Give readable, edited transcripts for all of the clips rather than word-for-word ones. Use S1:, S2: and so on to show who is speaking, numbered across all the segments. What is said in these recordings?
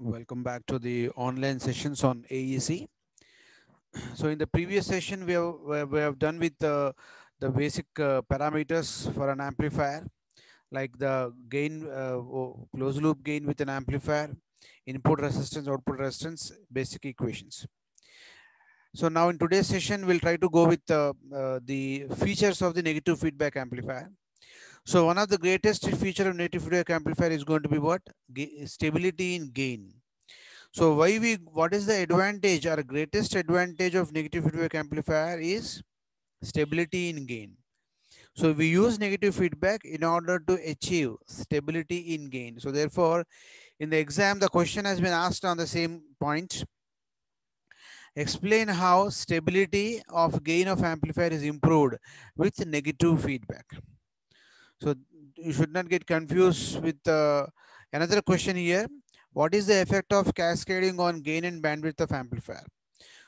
S1: Welcome back to the online sessions on AEC. So in the previous session, we have done with the basic parameters for an amplifier, like the gain, closed loop gain with an amplifier, input resistance, output resistance, basic equations. So now in today's session, we'll try to go with the features of the negative feedback amplifier. So one of the greatest feature of negative feedback amplifier is going to be what? Stability in gain. So what is the advantage or greatest advantage of negative feedback amplifier is stability in gain. So we use negative feedback in order to achieve stability in gain. So therefore, in the exam, the question has been asked on the same point. Explain how stability of gain of amplifier is improved with negative feedback. So you should not get confused with another question here. What is the effect of cascading on gain and bandwidth of amplifier?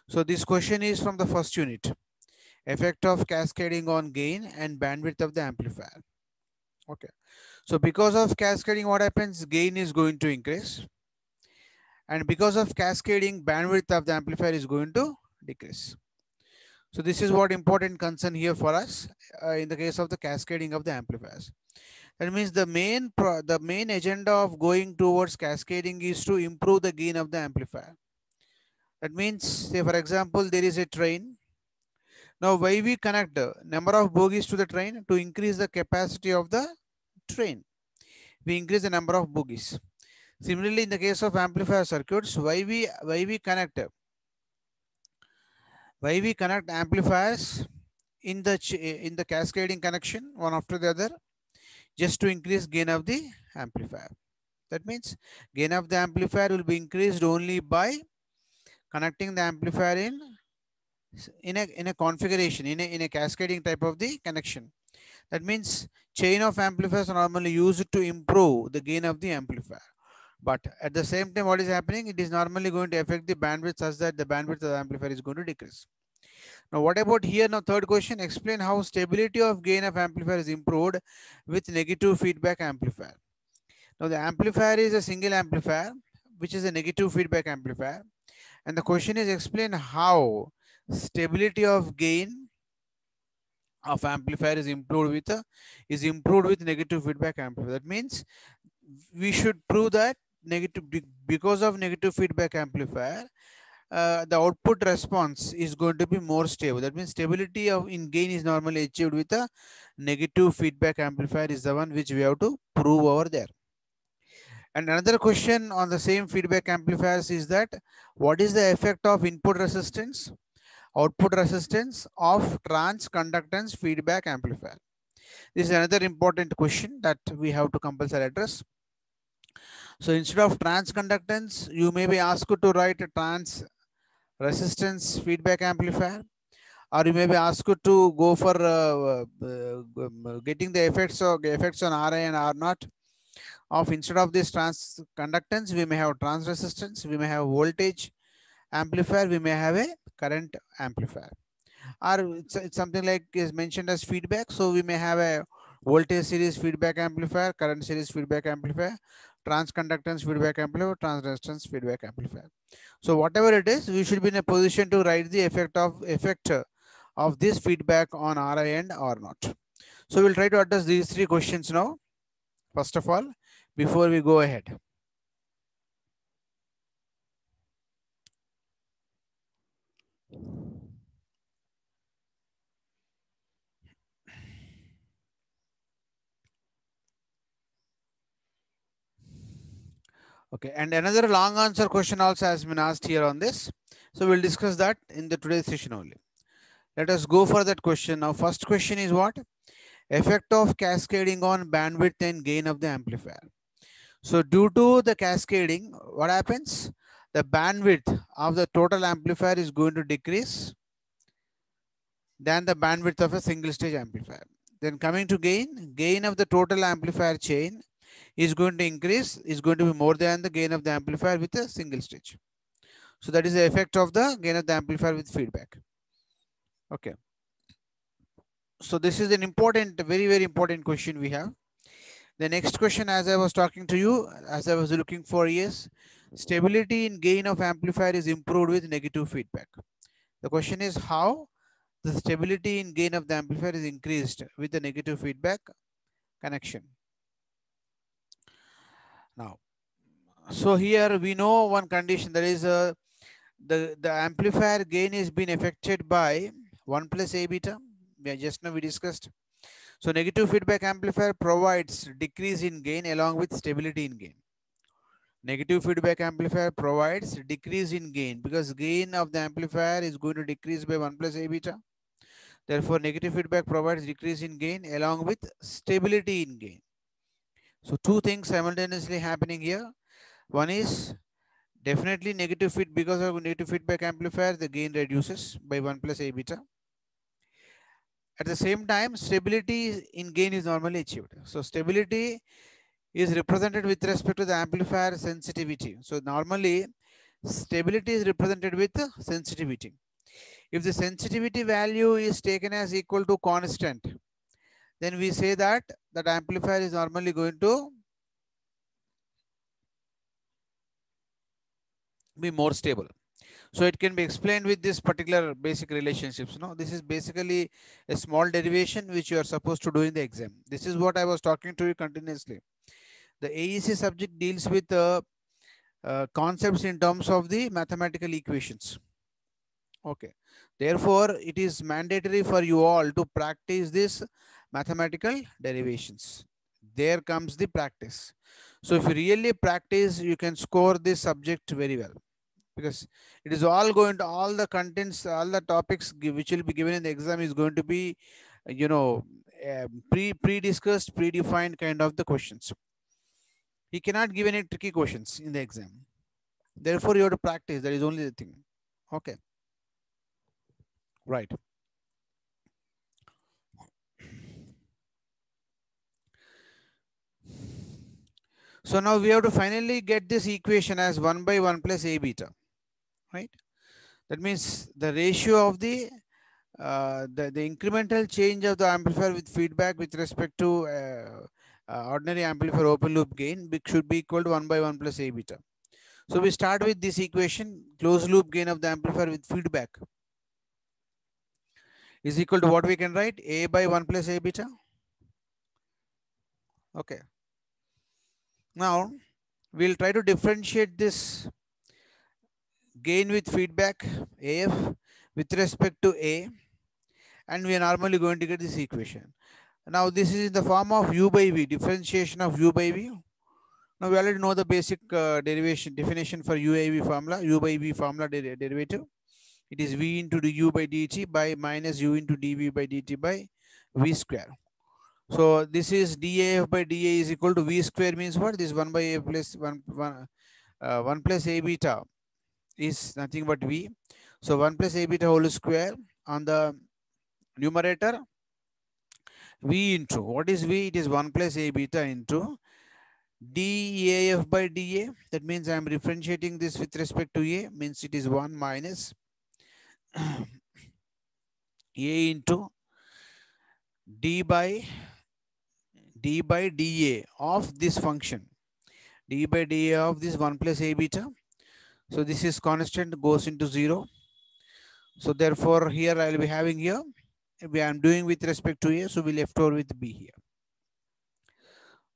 S1: So this question is from the first unit. Effect of cascading on gain and bandwidth of the amplifier. Okay. So because of cascading, what happens? Gain is going to increase. And because of cascading, bandwidth of the amplifier is going to decrease. So this is what important concern here for us in the case of the cascading of the amplifiers. That means the main agenda of going towards cascading is to improve the gain of the amplifier. That means, say for example, there is a train. Now, why we connect the number of bogies to the train? To increase the capacity of the train. We increase the number of bogies. Similarly, in the case of amplifier circuits, why we connect amplifiers in the cascading connection one after the other, just to increase gain of the amplifier. That means gain of the amplifier will be increased only by connecting the amplifier in a configuration, in a cascading type of the connection. That means chain of amplifiers are normally used to improve the gain of the amplifier. But at the same time, what is happening? It is normally going to affect the bandwidth such that the bandwidth of the amplifier is going to decrease. Now, what about here? Now, third question, explain how stability of gain of amplifier is improved with negative feedback amplifier. Now, the amplifier is a single amplifier, which is a negative feedback amplifier. And the question is explain how stability of gain of amplifier is improved with negative feedback amplifier. That means we should prove that because of negative feedback amplifier, the output response is going to be more stable. That means stability of in gain is normally achieved with a negative feedback amplifier is the one which we have to prove over there. And another question on the same feedback amplifiers is that what is the effect of input resistance, output resistance of transconductance feedback amplifier? This is another important question that we have to compulsory address. So instead of transconductance, you may be asked to write a trans resistance feedback amplifier, or you may be asked to go for getting the effects on Ra and R0 of, instead of this trans conductance, we may have trans resistance, we may have voltage amplifier, we may have a current amplifier, or it's something like is mentioned as feedback. So we may have a voltage series feedback amplifier, current series feedback amplifier, trans conductance feedback amplifier, trans resistance feedback amplifier. So whatever it is, we should be in a position to write the effect of this feedback on Ra and R0. So we'll try to address these three questions now. First of all, before we go ahead. Okay, and another long answer question also has been asked here on this. So we'll discuss that in the today's session only. Let us go for that question. Now, first question is what? Effect of cascading on bandwidth and gain of the amplifier. So due to the cascading, what happens? The bandwidth of the total amplifier is going to decrease than the bandwidth of a single stage amplifier. Then coming to gain of the total amplifier chain is going to increase, is going to be more than the gain of the amplifier with a single stage. So that is the effect of the gain of the amplifier with feedback. Okay. So this is an important, very, very important question we have. The next question, as I was talking to you, as I was looking for, is Stability in gain of amplifier is improved with negative feedback. The question is how the stability in gain of the amplifier is increased with the negative feedback connection. Now, so here we know one condition, that is the amplifier gain is being affected by 1 plus A beta. Just now we discussed. So negative feedback amplifier provides decrease in gain along with stability in gain. Negative feedback amplifier provides decrease in gain because gain of the amplifier is going to decrease by 1 plus A beta. Therefore, negative feedback provides decrease in gain along with stability in gain. So two things simultaneously happening here. One is definitely negative feed, because of negative feedback amplifier, the gain reduces by 1 plus A beta. At the same time, stability in gain is normally achieved. So stability is represented with respect to the amplifier sensitivity. So normally stability is represented with sensitivity. If the sensitivity value is taken as equal to constant, then we say that that amplifier is normally going to be more stable. So it can be explained with this particular basic relationships. No, this is basically a small derivation which you are supposed to do in the exam. This is what I was talking to you continuously. The AEC subject deals with concepts in terms of the mathematical equations. Okay. Therefore, it is mandatory for you all to practice this mathematical derivations. There comes the practice. So if you really practice, you can score this subject very well, because it is all going to, all the contents, all the topics which will be given in the exam is going to be, you know, pre-discussed, predefined kind of the questions. He cannot give any tricky questions in the exam. Therefore, you have to practice. That is only the thing. Okay. Right. So now we have to finally get this equation as 1 by 1 plus A beta, right? That means the ratio of the incremental change of the amplifier with feedback with respect to ordinary amplifier open loop gain should be equal to 1 by 1 plus A beta. So we start with this equation, closed loop gain of the amplifier with feedback is equal to what we can write, A by 1 plus A beta. Okay. Now we'll try to differentiate this gain with feedback AF with respect to A, and we are normally going to get this equation. Now this is in the form of U by V, differentiation of U by V. Now we already know the basic derivation definition for UAV formula, U by V formula derivative. It is V into du by dt by minus U into dV by dt by V square. So this is dAf by dA is equal to V square, means what? This 1 by A plus 1 plus A beta is nothing but V. So 1 plus A beta whole square on the numerator, V into, what is V? It is 1 plus A beta into dAf by dA. That means I am differentiating this with respect to A, means it is 1 minus A into d by dA of this function, d by dA of this 1 plus A beta. So this is constant, goes into 0. So therefore here I will be having here, I am doing with respect to A, so we left over with B here.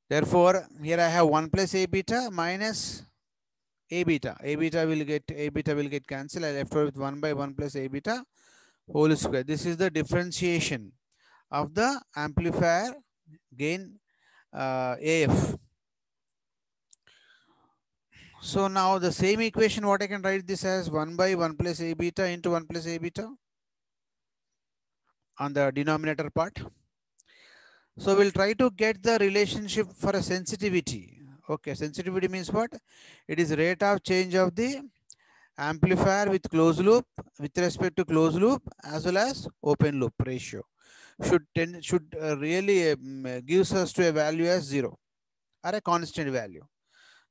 S1: Therefore here I have 1 plus A beta minus A beta. A beta will get cancelled. I left over with 1 by 1 plus A beta whole square. This is the differentiation of the amplifier gain AF. So now the same equation, what I can write this as 1 by 1 plus A beta into 1 plus A beta on the denominator part. So we'll try to get the relationship for a sensitivity. Okay, sensitivity means what? It is rate of change of the amplifier with closed loop with respect to closed loop as well as open loop ratio should really gives us to a value as 0 or a constant value.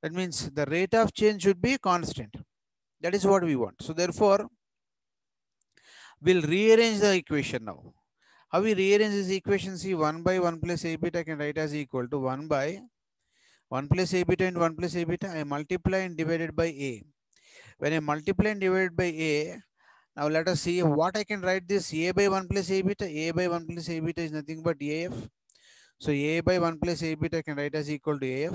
S1: That means the rate of change should be constant. That is what we want. So therefore, we'll rearrange the equation now. How we rearrange this equation? See, 1 by 1 plus A beta I can write as equal to 1 by 1 plus A beta and 1 plus A beta, I multiply and divided by A. When I multiply and divide by A, now let us see what I can write this A by 1 plus A beta. A by 1 plus A beta is nothing but AF. So A by 1 plus A beta I can write as equal to AF.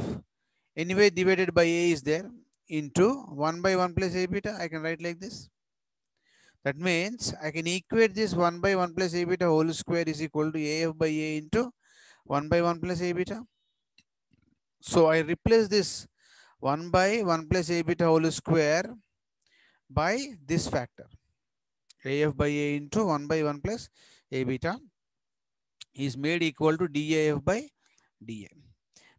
S1: Anyway, divided by A is there into 1 by 1 plus A beta. I can write like this. That means I can equate this 1 by 1 plus A beta whole square is equal to AF by A into 1 by 1 plus A beta. So I replace this 1 by 1 plus A beta whole square by this factor. AF by A into 1 by 1 plus A beta is made equal to DAF by DA.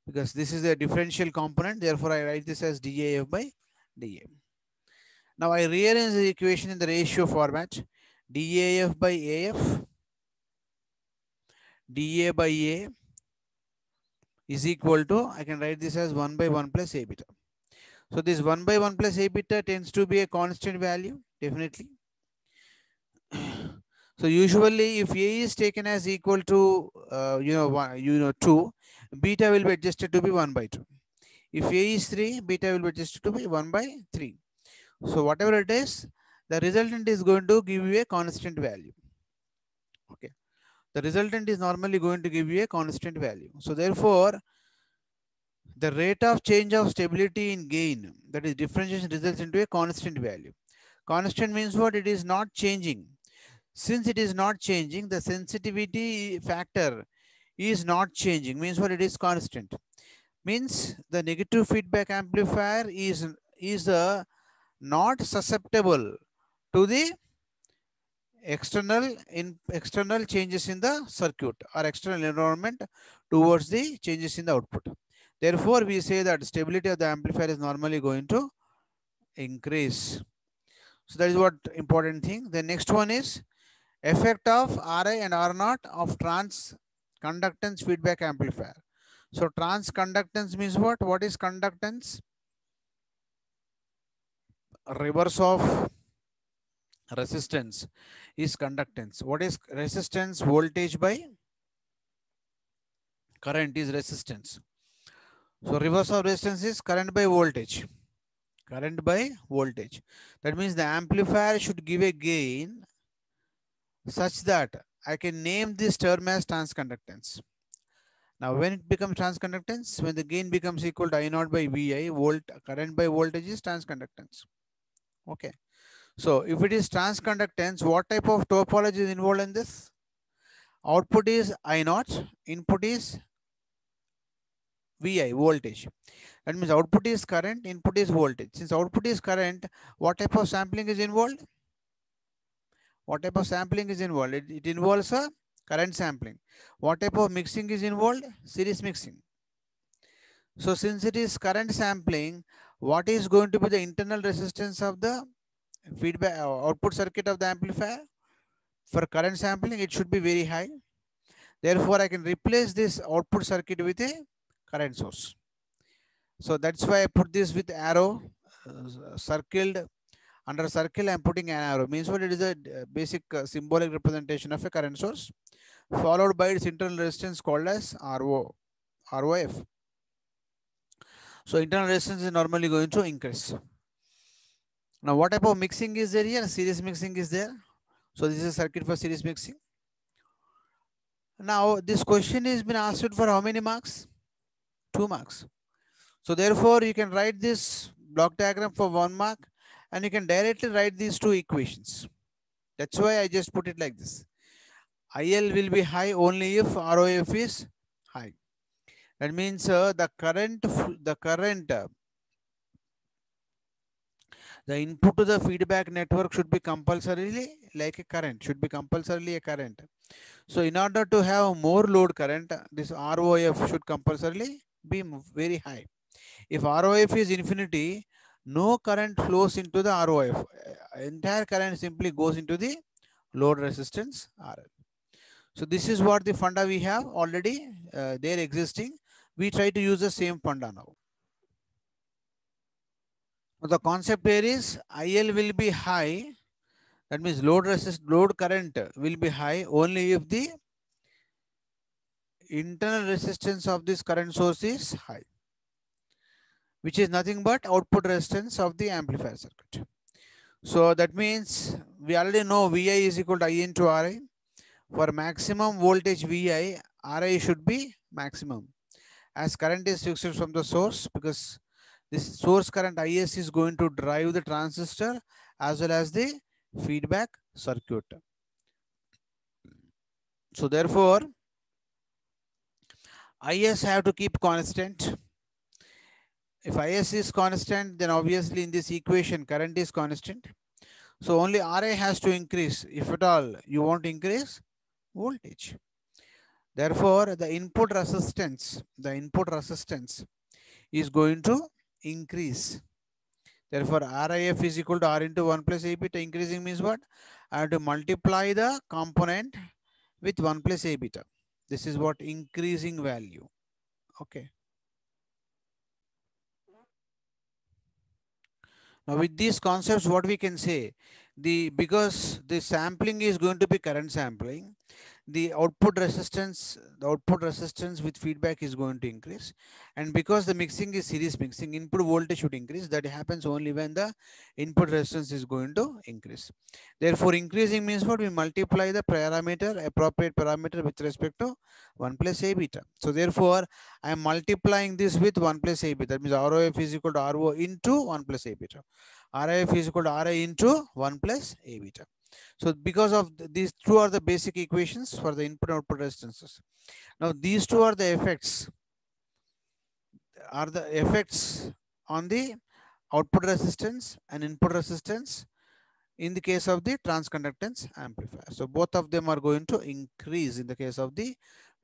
S1: Because this is a differential component, therefore I write this as DAF by DA. Now I rearrange the equation in the ratio format. DAF by AF, DA by A is equal to, I can write this as 1 by 1 plus A beta. So this 1 by 1 plus A beta tends to be a constant value, definitely. So usually if A is taken as equal to, 2, beta will be adjusted to be 1 by 2. If A is 3, beta will be adjusted to be 1 by 3. So whatever it is, the resultant is going to give you a constant value. Okay. The resultant is normally going to give you a constant value. So therefore, the rate of change of stability in gain, that is differentiation, results into a constant value. Constant means what? It is not changing. Since it is not changing, the sensitivity factor is not changing. Means what? It is constant. Means the negative feedback amplifier is not susceptible to the external changes in the circuit or external environment towards the changes in the output. Therefore, we say that stability of the amplifier is normally going to increase. So that is what important thing. The next one is effect of Ri and R0 of transconductance feedback amplifier. So transconductance means what? What is conductance? Reverse of resistance is conductance. What is resistance? Voltage by current is resistance. So reverse of resistance is current by voltage. Current by voltage. That means the amplifier should give a gain such that I can name this term as transconductance. Now when it becomes transconductance, when the gain becomes equal to I0 by VI, current by voltage is transconductance. Okay. So if it is transconductance, what type of topology is involved in this? Output is I0, input is VI, voltage. That means output is current, input is voltage. Since output is current, what type of sampling is involved? What type of sampling is involved? It involves a current sampling. What type of mixing is involved? Series mixing. So since it is current sampling, what is going to be the internal resistance of the feedback output circuit of the amplifier? For current sampling, it should be very high. Therefore, I can replace this output circuit with a current source. So that's why I put this with arrow circled. Under circle, I'm putting an arrow. Means what? It is a basic symbolic representation of a current source, followed by its internal resistance called as ROF. So internal resistance is normally going to increase. Now, what type of mixing is there here? Series mixing is there. So this is a circuit for series mixing. Now, this question has been asked for how many marks? 2 marks. So therefore, you can write this block diagram for 1 mark and you can directly write these two equations. That's why I just put it like this. IL will be high only if ROF is high. That means the input to the feedback network should be compulsorily like a current, should be compulsorily a current. So in order to have more load current, this ROF should compulsorily be very high. If ROF is infinity, no current flows into the ROF. Entire current simply goes into the load resistance RL. So this is what the funda we have already there existing. We try to use the same funda now. The concept here is IL will be high. That means load current will be high only if the internal resistance of this current source is high. which is nothing but output resistance of the amplifier circuit. So that means we already know VI is equal to I into RI. For maximum voltage VI, RI should be maximum, as current is fixed from the source, because this source current IS is going to drive the transistor as well as the feedback circuit. So therefore, IS have to keep constant. If IS is constant, then obviously in this equation current is constant. So only RI has to increase. If at all you want to increase voltage. Therefore, the input resistance is going to increase. Therefore, RIF is equal to R into 1 plus A beta. Increasing means what? I have to multiply the component with 1 plus A beta. This is what increasing value. Okay. Now with these concepts, what we can say, because the sampling is going to be current sampling, the output resistance with feedback is going to increase. And because the mixing is series mixing, input voltage should increase. That happens only when the input resistance is going to increase. Therefore, increasing means what? We multiply the appropriate parameter with respect to 1 plus A beta. So therefore, I am multiplying this with 1 plus A beta. That means ROF is equal to RO into 1 plus A beta. RIF is equal to RI into 1 plus A beta. So because of these two are the basic equations for the input and output resistances. Now these two are the effects on the output resistance and input resistance in the case of the transconductance amplifier. So both of them are going to increase in the case of the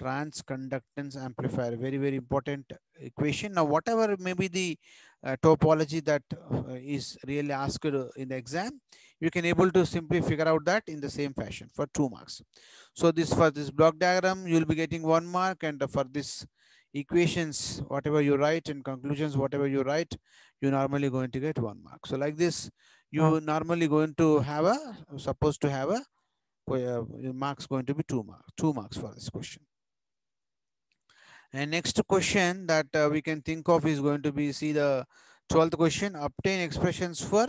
S1: transconductance amplifier. Very, very important equation. Now, whatever may be the topology that is really asked in the exam, you can able to simply figure out that in the same fashion for 2 marks. So this for this block diagram, you will be getting 1 mark, and for this equations, whatever you write, and conclusions, whatever you write, you normally going to get 1 mark. So like this, you normally going to have supposed to have marks going to be 2 marks for this question. And next question that we can think of is going to be, see the 12th question, obtain expressions for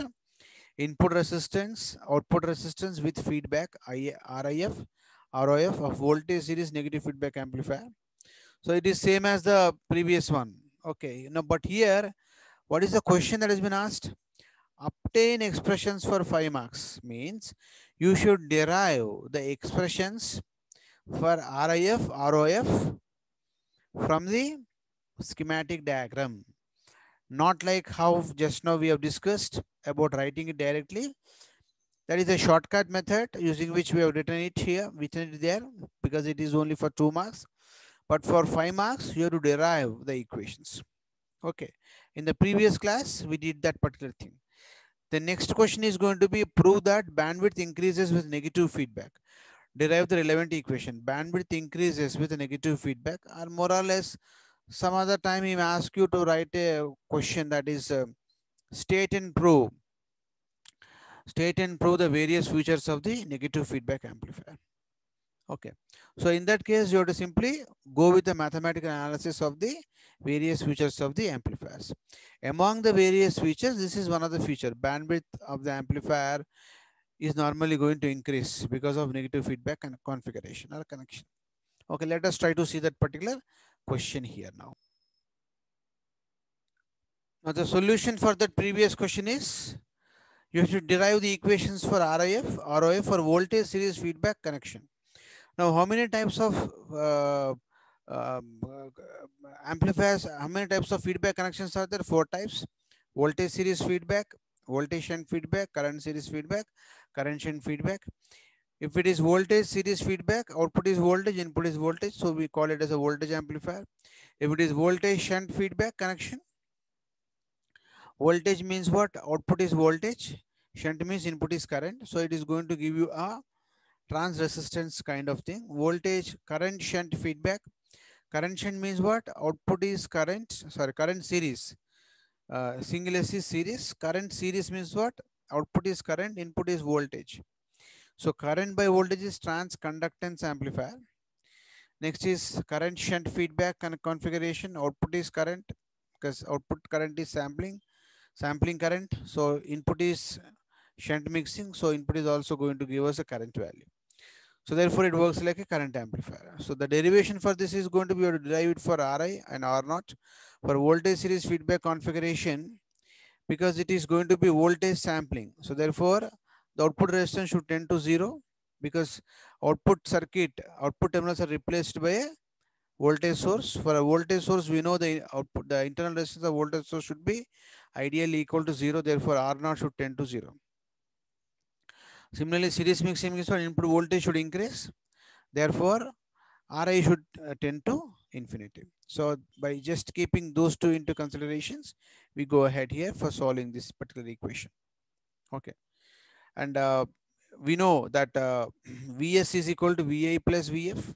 S1: input resistance, output resistance with feedback, RIF, ROF of voltage series negative feedback amplifier. So it is same as the previous one. Okay, but here, what is the question that has been asked? Obtain expressions for 5 marks means you should derive the expressions for RIF, ROF from the schematic diagram. Not like how just now we have discussed about writing it directly. That is a shortcut method using which we have written it here, written it there, because it is only for 2 marks. But for 5 marks, you have to derive the equations. Okay. In the previous class, we did that particular thing. The next question is going to be prove that bandwidth increases with negative feedback. Derive the relevant equation. Bandwidth increases with negative feedback, or more or less some other time he may ask you to write a question that is state and prove the various features of the negative feedback amplifier. Okay. So in that case, you have to simply go with the mathematical analysis of the various features of the amplifiers. Among the various features, this is one of the feature. Bandwidth of the amplifier is normally going to increase because of negative feedback and configuration or connection. Okay, let us try to see that particular question here now. Now the solution for that previous question is you should derive the equations for RIF, ROF for voltage series feedback connection. Now, how many types of amplifiers, how many types of feedback connections are there? 4 types. Voltage series feedback, voltage shunt feedback, current series feedback, current shunt feedback. If it is voltage series feedback, output is voltage, input is voltage. So we call it as a voltage amplifier. If it is voltage shunt feedback connection, voltage means what? Output is voltage. Shunt means input is current. So it is going to give you a trans resistance kind of thing. Voltage current shunt feedback. Current shunt means what? Output is current series. Single AC series. Current series means what? Output is current, input is voltage. So current by voltage is transconductance amplifier. Next is current shunt feedback and configuration. Output is current, because output current is sampling current. So input is shunt mixing. So input is also going to give us a current value. So therefore it works like a current amplifier. So the derivation for this is going to be able to derive it for Ri and R naught for voltage series feedback configuration, because it is going to be voltage sampling. So therefore the output resistance should tend to 0, because output terminals are replaced by a voltage source. For a voltage source, we know the internal resistance of voltage source should be ideally equal to 0. Therefore R naught should tend to 0. Similarly, series mixing means input voltage should increase. Therefore, Ri should tend to infinity. So by just keeping those two into considerations, we go ahead here for solving this particular equation. Okay. And we know that Vs is equal to Vi plus Vf.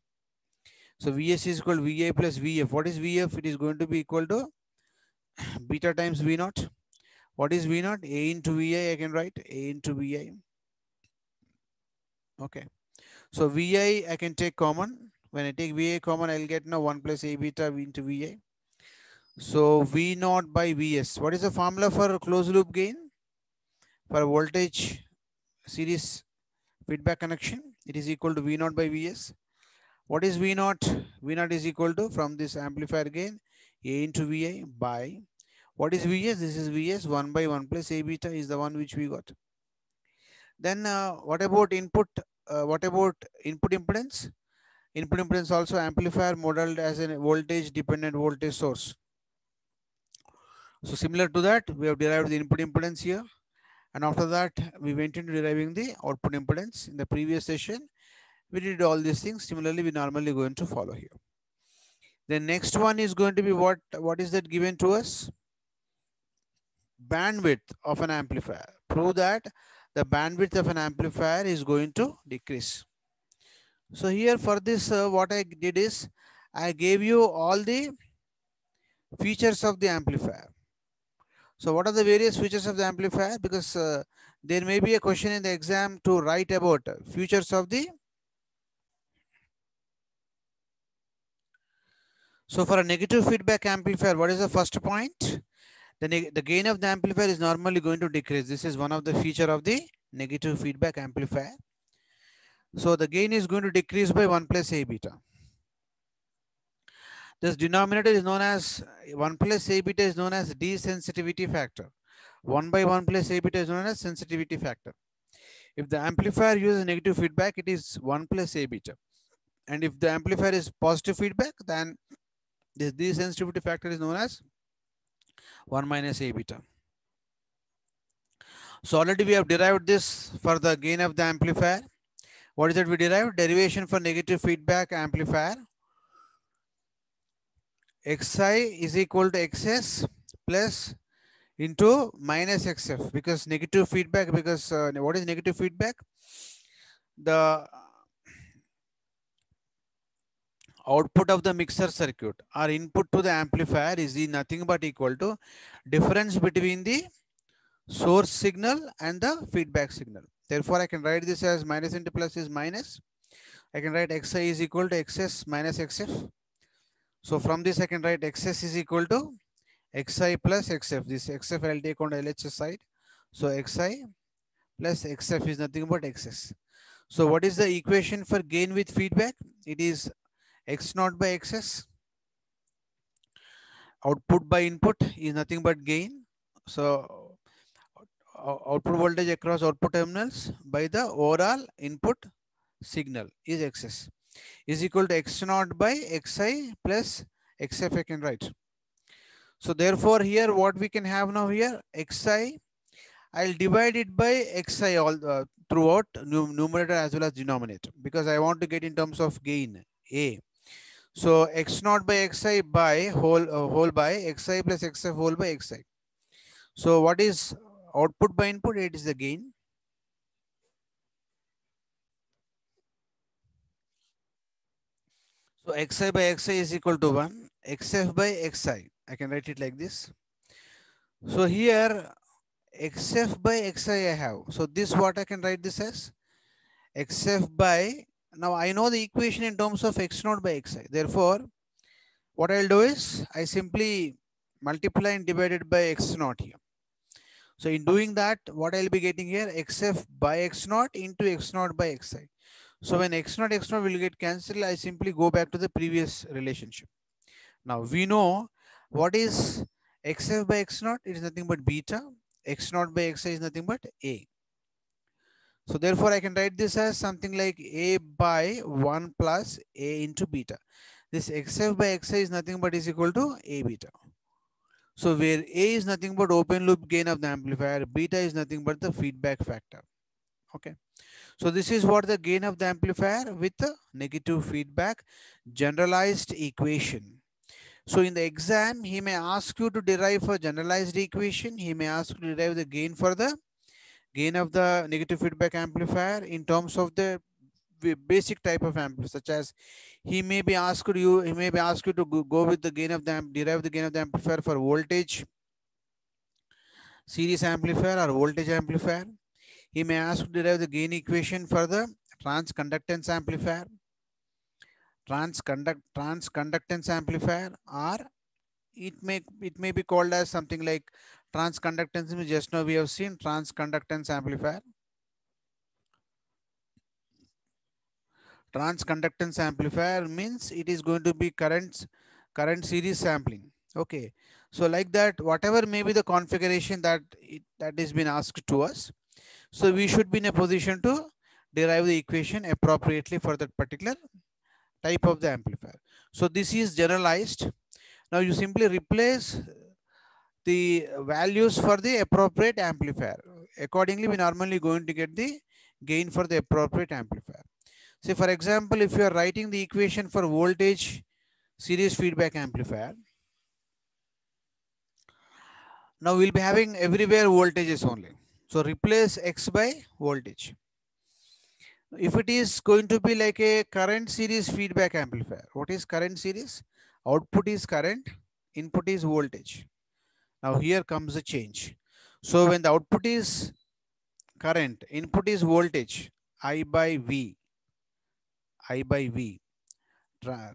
S1: So Vs is equal to Vi plus Vf. What is Vf? It is going to be equal to beta times V naught. What is V naught? A into Vi, I can write A into Vi. Okay. So Vi, I can take common. When I take Vi common, I'll get now 1 plus A beta V into Vi. So V naught by Vs. What is the formula for closed loop gain? For voltage series feedback connection, it is equal to V naught by Vs. What is V naught? V naught is equal to, from this amplifier gain, A into Vi by, what is Vs? This is Vs, 1 by 1 plus A beta is the one which we got. Then what about input? What about input impedance? Input impedance also amplifier modeled as a voltage dependent voltage source. So similar to that, we have derived the input impedance here. And after that, we went into deriving the output impedance. In the previous session, we did all these things. Similarly, we normally going to follow here. The next one is going to be what is that given to us? Bandwidth of an amplifier. Prove that the bandwidth of an amplifier is going to decrease. So here for this, what I did is I gave you all the features of the amplifier. So what are the various features of the amplifier? Because there may be a question in the exam to write about features of the. So for a negative feedback amplifier, what is the first point? The gain of the amplifier is normally going to decrease. This is one of the feature of the negative feedback amplifier. So the gain is going to decrease by 1 plus A beta. This denominator is known as 1 plus A beta is known as desensitivity factor. 1 by 1 plus A beta is known as sensitivity factor. If the amplifier uses negative feedback, it is 1 plus A beta. And if the amplifier is positive feedback, then this desensitivity factor is known as 1 minus A beta. So already we have derived this for the gain of the amplifier. What is that we derived? Derivation for negative feedback amplifier. Xi is equal to Xs plus into minus Xf, because negative feedback, because what is negative feedback? The output of the mixer circuit or input to the amplifier is nothing but equal to difference between the source signal and the feedback signal. Therefore, I can write this as minus into plus is minus. I can write Xi is equal to Xs minus Xf. So from this, I can write Xs is equal to Xi plus Xf. This Xf I'll take on the LHS side. So Xi plus Xf is nothing but Xs. So what is the equation for gain with feedback? It is X naught by Xs. Output by input is nothing but gain. So output voltage across output terminals by the overall input signal is Xs is equal to X naught by Xi plus Xf, I can write. So therefore here what we can have now here, Xi, I'll divide it by Xi all throughout numerator as well as denominator, because I want to get in terms of gain A. So X naught by Xi by whole by Xi plus Xf whole by Xi. So what is output by input? It is the gain. So Xi by Xi is equal to 1. Xf by Xi. I can write it like this. So here Xf by Xi I have. So this what I can write this as? Xf by, now I know the equation in terms of X naught by Xi. Therefore, what I'll do is I simply multiply and divided by x naught here. So in doing that, what I'll be getting here, xf by x naught into x naught by xi. So when x naught will get cancelled, I simply go back to the previous relationship. Now we know what is xf by x naught. It is nothing but beta. X naught by xi is nothing but a. So therefore I can write this as something like a by 1 plus a into beta. This xf by xi is nothing but is equal to a beta. So where a is nothing but open loop gain of the amplifier, beta is nothing but the feedback factor. Okay. So this is what the gain of the amplifier with the negative feedback generalized equation. So in the exam, he may ask you to derive a generalized equation. He may ask you to derive the gain for the gain of the negative feedback amplifier in terms of the basic type of amplifier, such as he may be asked you to go with the gain of the derive the gain of the amplifier for voltage series amplifier or voltage amplifier. He may ask to derive the gain equation for the transconductance amplifier, transconductance amplifier, or it may be called as something like transconductance. Just now we have seen transconductance amplifier. Transconductance amplifier means it is going to be current series sampling. Okay, so like that, whatever may be the configuration that is been asked to us, so we should be in a position to derive the equation appropriately for that particular type of the amplifier. So this is generalized. Now you simply replace the values for the appropriate amplifier. Accordingly, we normally going to get the gain for the appropriate amplifier. Say for example, if you are writing the equation for voltage series feedback amplifier, now we'll be having everywhere voltages only. So replace X by voltage. If it is going to be like a current series feedback amplifier, what is current series? Output is current, input is voltage. Now here comes the change. So when the output is current, input is voltage, I by V,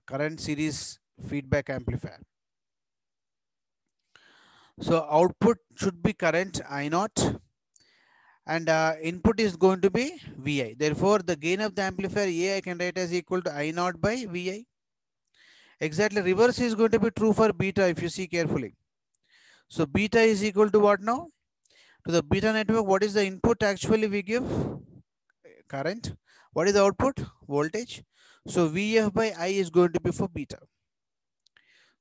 S1: current series feedback amplifier. So output should be current I naught and input is going to be Vi. Therefore, the gain of the amplifier A I can write as equal to I naught by Vi. Exactly reverse is going to be true for beta if you see carefully. So beta is equal to what now? To the beta network, what is the input actually we give? Current. What is the output? Voltage. So Vf by I is going to be for beta.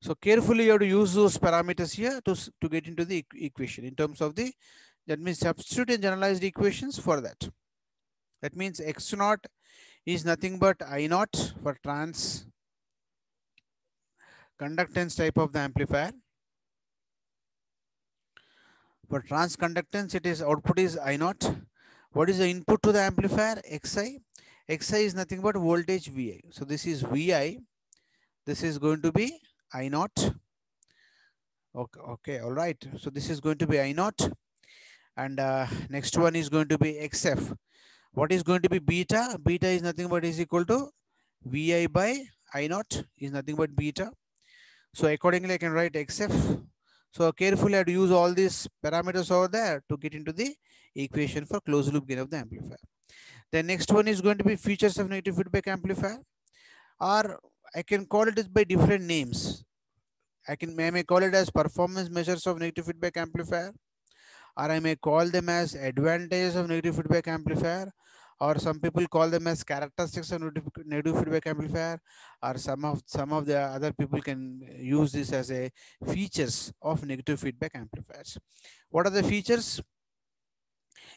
S1: So carefully you have to use those parameters here to get into the equation in terms of the, that means substitute and generalized equations for that. That means X naught is nothing but I naught for trans conductance type of the amplifier. For transconductance, it is output is I naught. What is the input to the amplifier? Xi. Xi is nothing but voltage Vi. So this is Vi. This is going to be I naught. Okay, all right. So this is going to be I naught. And next one is going to be XF. What is going to be beta? Beta is nothing but is equal to Vi by I naught is nothing but beta. So accordingly, I can write XF. So carefully I have to use all these parameters over there to get into the equation for closed loop gain of the amplifier. The next one is going to be features of negative feedback amplifier, or I can call it by different names. I may call it as performance measures of negative feedback amplifier, or I may call them as advantages of negative feedback amplifier, or some people call them as characteristics of negative feedback amplifier, or some of the other people can use this as a features of negative feedback amplifiers. What are the features?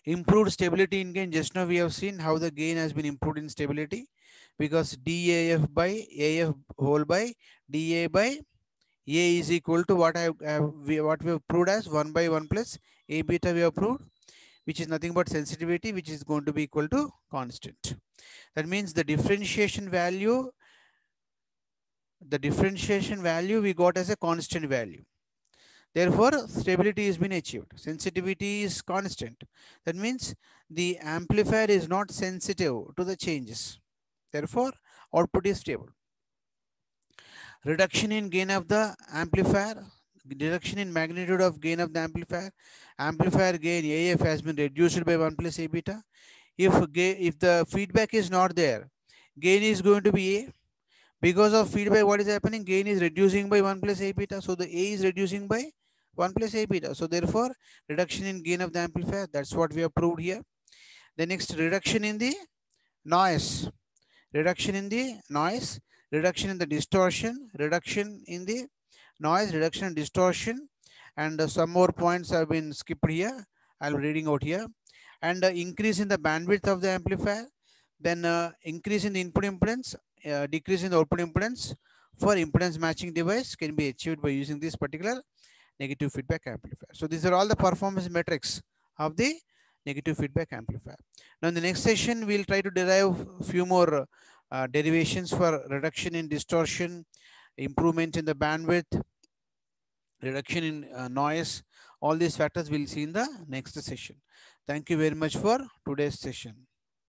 S1: Improved stability in gain. Just now we have seen how the gain has been improved in stability, because DAF by AF whole by DA by A is equal to what we have proved as 1 by 1 plus A beta we have proved, which is nothing but sensitivity, which is going to be equal to constant. That means the differentiation value we got as a constant value. Therefore, stability has been achieved. Sensitivity is constant. That means the amplifier is not sensitive to the changes. Therefore, output is stable. Reduction in gain of the amplifier. reduction in magnitude of gain of the amplifier. Amplifier gain AF has been reduced by 1 plus A beta. If the feedback is not there, gain is going to be A. Because of feedback, what is happening? Gain is reducing by 1 plus A beta. So the A is reducing by 1 plus A beta. So therefore, reduction in gain of the amplifier. That's what we have proved here. The next, reduction in the noise. Reduction in the noise. Reduction in the distortion. Reduction in the noise. Reduction in distortion. And some more points have been skipped here. I'll be reading out here. And increase in the bandwidth of the amplifier. Then increase in the input impedance, decrease in the output impedance for impedance matching device can be achieved by using this particular negative feedback amplifier. So these are all the performance metrics of the negative feedback amplifier. Now in the next session, we'll try to derive a few more derivations for reduction in distortion, improvement in the bandwidth, reduction in noise. All these factors we'll see in the next session. Thank you very much for today's session.